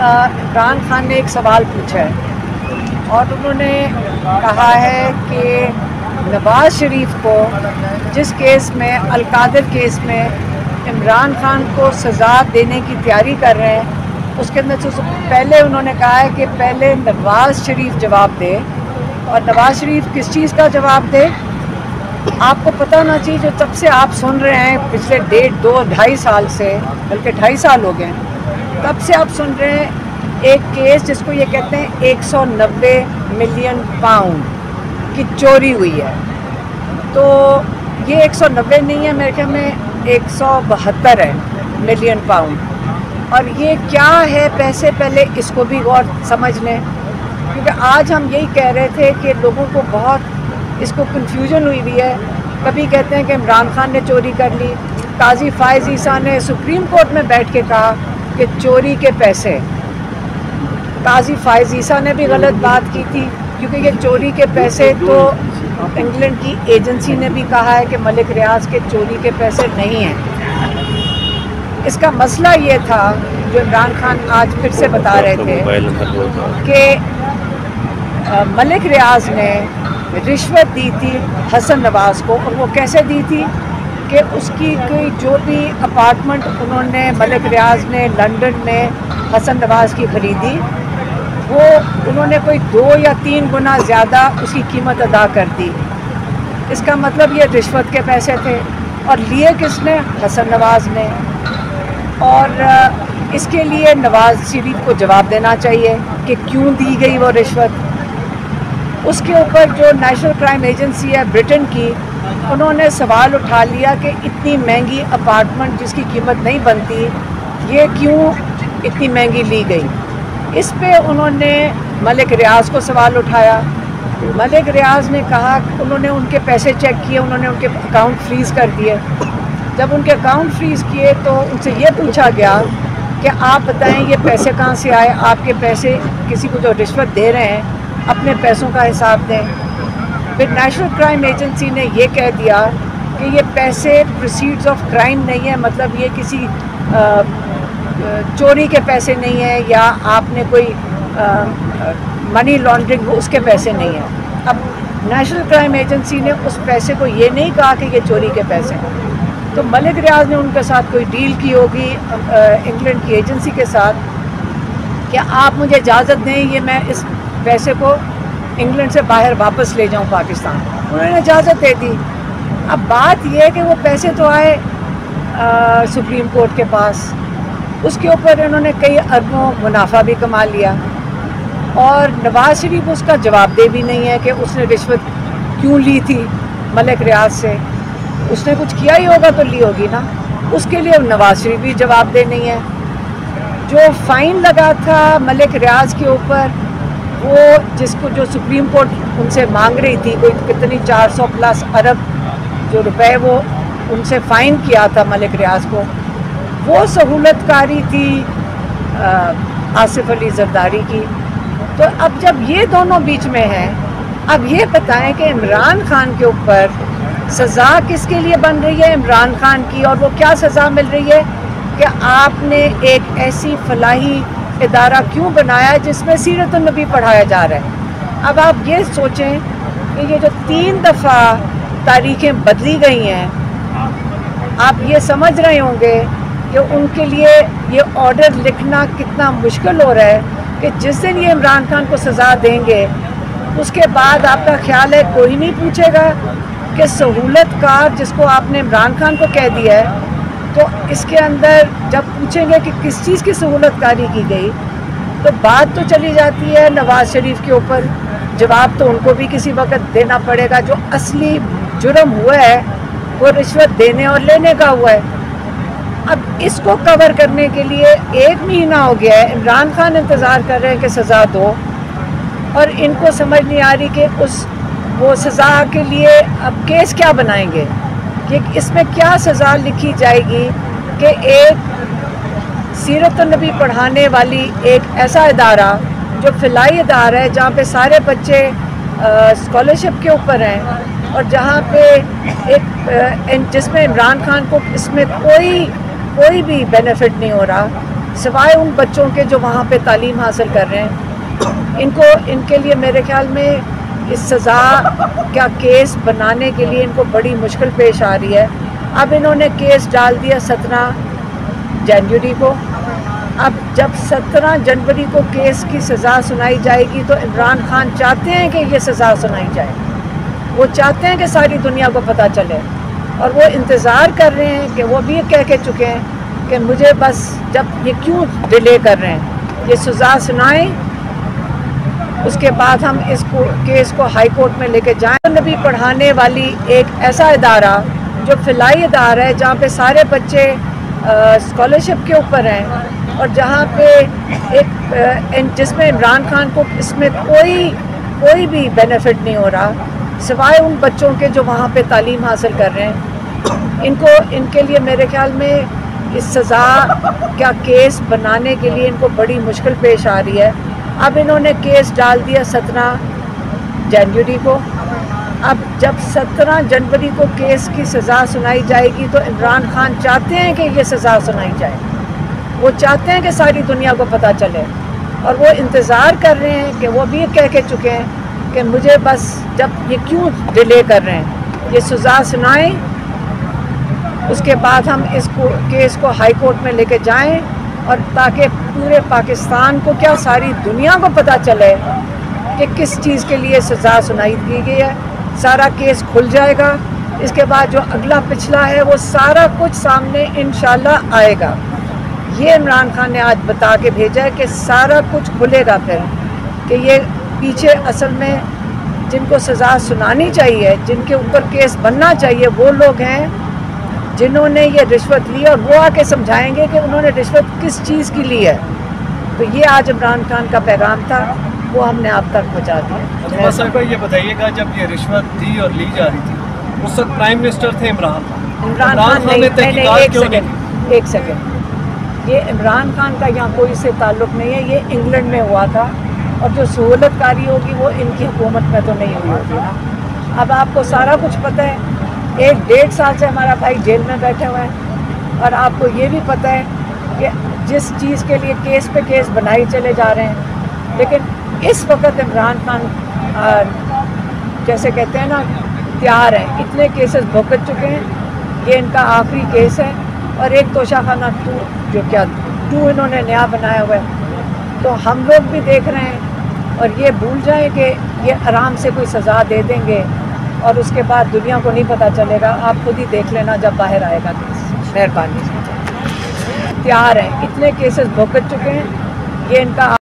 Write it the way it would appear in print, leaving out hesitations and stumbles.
عمران خان نے ایک سوال پوچھا ہے اور انہوں نے کہا ہے کہ نواز شریف کو جس کیس میں القادر کیس میں عمران خان کو سزا دینے کی تیاری کر رہے ہیں، اس کے اندر سے پہلے انہوں نے کہا ہے کہ پہلے نواز شریف جواب دے، اور نواز شریف کس چیز کا جواب دے؟ آپ کو پتہ ہونا چاہیے، جو تب سے آپ سن رہے ہیں پچھلے 1.5-2-2.5 سال سے، بلکہ 2.5 سال ہو گئے ہیں، تب سے آپ سن رہے ہیں ایک کیس جس کو یہ کہتے ہیں 190 ملین پاؤنڈ کی چوری ہوئی ہے۔ تو یہ 190 نہیں ہے، میرے خیال میں 172 ہے ملین پاؤنڈ، اور یہ کیا ہے پیسے، پہلے اس کو بھی غور سمجھ لیں، کیونکہ آج ہم یہی کہہ رہے تھے کہ لوگوں کو بہت اس کو کنفیوژن ہوئی ہے۔ کبھی کہتے ہیں کہ عمران خان نے چوری کر لی، قاضی فائز عیسیٰ نے سپریم کورٹ میں بیٹھ کے کہا کہ چوری کے پیسے، قاضی فائز عیسیٰ نے بھی غلط بات کی تھی، کیونکہ یہ چوری کے پیسے تو انگلینڈ کی ایجنسی نے بھی کہا ہے کہ ملک ریاض کے چوری کے پیسے نہیں ہیں۔ اس کا مسئلہ یہ تھا جو عمران خان آج پھر سے بتا رہے تھے کہ ملک ریاض نے رشوت دی تھی حسن نواز کو، اور وہ کیسے دی تھی کہ اس کی کوئی جو بھی اپارٹمنٹ انہوں نے ملک ریاض نے لنڈن میں حسن نواز کی خریدی، وہ انہوں نے کوئی 2 یا 3 گنا زیادہ اس کی قیمت ادا کر دی۔ اس کا مطلب یہ رشوت کے پیسے تھے، اور لیے کس نے؟ حسن نواز نے۔ اور اس کے لیے نواز شریف کو جواب دینا چاہیے کہ کیوں دی گئی وہ رشوت۔ اس کے اوپر جو نیشنل کرائم ایجنسی ہے برٹن کی، انہوں نے سوال اٹھا لیا کہ اتنی مہنگی اپارٹمنٹ جس کی قیمت نہیں بنتی، یہ کیوں اتنی مہنگی لی گئی؟ اس پہ انہوں نے ملک ریاض کو سوال اٹھایا۔ ملک ریاض نے کہا کہ انہوں نے ان کے پیسے چیک کیے، انہوں نے ان کے اکاؤنٹ فریز کر دیے۔ جب ان کے اکاؤنٹ فریز کیے تو ان سے یہ پوچھا گیا کہ آپ بتائیں یہ پیسے کہاں سے آئے، آپ کے پیسے کسی کو جو رشوت دے رہے ہیں اپنے پیسوں کا حساب دیں۔ پھر نیشنل کرائم ایجنسی نے یہ کہہ دیا کہ یہ پیسے پروسیڈز آف کرائم نہیں ہے، مطلب یہ کسی چوری کے پیسے نہیں ہیں، یا آپ نے کوئی منی لانڈرنگ اس کے پیسے نہیں ہیں۔ اب نیشنل کرائم ایجنسی نے اس پیسے کو یہ نہیں کہا کہ یہ چوری کے پیسے ہیں، تو ملک ریاض نے ان کے ساتھ کوئی ڈیل کی ہوگی انگلینڈ کی ایجنسی کے ساتھ کہ آپ مجھے اجازت دیں یہ میں اس پیسے کو انگلینڈ سے باہر واپس لے جاؤں پاکستان۔ انہوں نے اجازت دے دی۔ اب بات یہ ہے کہ وہ پیسے تو آئے سپریم کورٹ کے پاس، اس کے اوپر انہوں نے کئی اربوں منافع بھی کما لیا، اور نواز شریف اس کا جواب دہ بھی نہیں ہے کہ اس نے رشوت کیوں لی تھی ملک ریاض سے۔ اس نے کچھ کیا ہی ہوگا تو لی ہوگی نا، اس کے لیے نواز شریف بھی جواب دہ نہیں ہے۔ جو فائن لگا تھا ملک ریاض کے اوپر، وہ جس کو جو سپریم کورٹ ان سے مانگ رہی تھی، کوئی کتنی 400+ ارب جو روپے وہ ان سے فائن کیا تھا ملک ریاض کو، وہ سہولت کاری تھی آصف علی زرداری کی۔ تو اب جب یہ دونوں بیچ میں ہیں، اب یہ بتائیں کہ عمران خان کے اوپر سزا کس کے لیے بن رہی ہے؟ عمران خان کی۔ اور وہ کیا سزا مل رہی ہے کہ آپ نے ایک ایسی فلاحی ادارہ کیوں بنایا جس میں سیرت النبی پڑھایا جا رہا ہے؟ اب آپ یہ سوچیں کہ یہ جو 3 دفعہ تاریخیں بدلی گئی ہیں، آپ یہ سمجھ رہے ہوں گے کہ ان کے لیے یہ آرڈر لکھنا کتنا مشکل ہو رہا ہے کہ جس دن یہ عمران خان کو سزا دیں گے، اس کے بعد آپ کا خیال ہے کوئی نہیں پوچھے گا کہ سہولت کار جس کو آپ نے عمران خان کو کہہ دیا ہے، تو اس کے اندر جب پوچھیں گے کہ کس چیز کی سہولت کاری کی گئی، تو بات تو چلی جاتی ہے نواز شریف کے اوپر۔ جواب تو ان کو بھی کسی وقت دینا پڑے گا۔ جو اصلی جرم ہوا ہے وہ رشوت دینے اور لینے کا ہوا ہے۔ اب اس کو کور کرنے کے لیے 1 مہینہ ہو گیا ہے، عمران خان انتظار کر رہے ہیں کہ سزا دو، اور ان کو سمجھ نہیں آ رہی کہ وہ سزا کے لیے اب کیس کیا بنائیں گے، کہ اس میں کیا سزا لکھی جائے گی کہ ایک سیرت النبی پڑھانے والی ایک ایسا ادارہ جو فلاحی ادارہ ہے، جہاں پہ سارے بچے اسکالرشپ کے اوپر ہیں، اور جہاں پہ ایک جس میں عمران خان کو اس میں کوئی بھی بینیفٹ نہیں ہو رہا، سوائے ان بچوں کے جو وہاں پہ تعلیم حاصل کر رہے ہیں، ان کے لیے میرے خیال میں اس سزا کا کیس بنانے کے لیے ان کو بڑی مشکل پیش آ رہی ہے۔ اب انہوں نے کیس ڈال دیا 17 جنوری کو۔ اب جب 17 جنوری کو کیس کی سزا سنائی جائے گی تو عمران خان چاہتے ہیں کہ یہ سزا سنائی جائے، وہ چاہتے ہیں کہ ساری دنیا کو پتہ چلے، اور وہ انتظار کر رہے ہیں کہ وہ بھی یہ کہہ کے چکے ہیں کہ مجھے بس جب یہ کیوں ڈیلے کر رہے ہیں، یہ سزا سنائیں، اس کے بعد ہم اس کیس کو ہائی کورٹ میں لے کے جائیں۔ نبی پڑھانے والی ایک ایسا ادارہ جو فلاحی ادارہ ہے جہاں پہ سارے بچے اسکالرشپ کے اوپر ہیں، اور جہاں پہ جس میں عمران خان کو اس میں کوئی بھی بینیفٹ نہیں ہو رہا سوائے ان بچوں کے جو وہاں پہ تعلیم حاصل کر رہے ہیں، ان کے لیے میرے خیال میں اس سزا کا کیس بنانے کے لیے ان کو بڑی مشکل پیش آ رہی ہے۔ اب انہوں نے کیس ڈال دیا 17 جنوری کو۔ اب جب 17 جنوری کو کیس کی سزا سنائی جائے گی تو عمران خان چاہتے ہیں کہ یہ سزا سنائی جائے، وہ چاہتے ہیں کہ ساری دنیا کو پتہ چلے، اور وہ انتظار کر رہے ہیں کہ وہ بھی یہ کہہ کے چکے ہیں کہ مجھے بس جب یہ کیوں ڈیلے کر رہے ہیں، یہ سزا سنائیں، اس کے بعد ہم اس کیس کو ہائی کورٹ میں لے کے جائیں، اور تاکہ پورے پاکستان کو کیا ساری دنیا کو پتہ چلے کہ کس چیز کے لیے سزا سنائی دی گئی ہے۔ سارا کیس کھل جائے گا، اس کے بعد جو اگلا پچھلا ہے وہ سارا کچھ سامنے انشاءاللہ آئے گا۔ یہ عمران خان نے آج بتا کے بھیجا ہے کہ سارا کچھ کھلے گا پھر، کہ یہ پیچھے اصل میں جن کو سزا سنانی چاہیے، جن کے اوپر کیس بننا چاہیے، وہ لوگ ہیں جنہوں نے یہ رشوت لی، اور وہ آ کے سمجھائیں گے کہ انہوں نے رشوت کس چیز کی لی ہے۔ تو یہ آج عمران خان کا پیغام تھا، وہ ہم نے آپ تک پہنچا دیا۔ صاحبہ یہ بتائیے گا، جب یہ رشوت دی اور لی جا رہی تھی اس وقت پرائم منسٹر تھے عمران خان نہیں، ایک سیکنڈ، یہ عمران خان کا یہاں کوئی سے تعلق نہیں ہے، یہ انگلینڈ میں ہوا تھا، اور جو سہولت کاری ہوگی وہ ان کی حکومت میں تو نہیں ہوئی ہوگی نا۔ اب آپ کو سارا کچھ پتہ ہے، 1-1.5 سال سے ہمارا بھائی جیل میں بیٹھے ہوئے ہیں، اور آپ کو یہ بھی پتہ ہے کہ جس چیز کے لیے کیس پہ کیس بنائی چلے جا رہے ہیں، لیکن اس وقت عمران خان جیسے کہتے ہیں نا تیار ہیں، اتنے کیسز بھگت چکے ہیں، یہ ان کا آخری کیس ہے، اور ایک توشہ خانہ 2 جو کیا 2 انہوں نے نیا بنایا ہوا ہے، تو ہم لوگ بھی دیکھ رہے ہیں، اور یہ بھول جائیں کہ یہ آرام سے کوئی سزا دے دیں گے اور اس کے بعد دنیا کو نہیں پتہ چلے گا۔ آپ خود ہی دیکھ لینا جب باہر آئے گا کیس، مہربانی سے تیار ہیں، اتنے کیسز بھگت چکے ہیں، یہ ان کا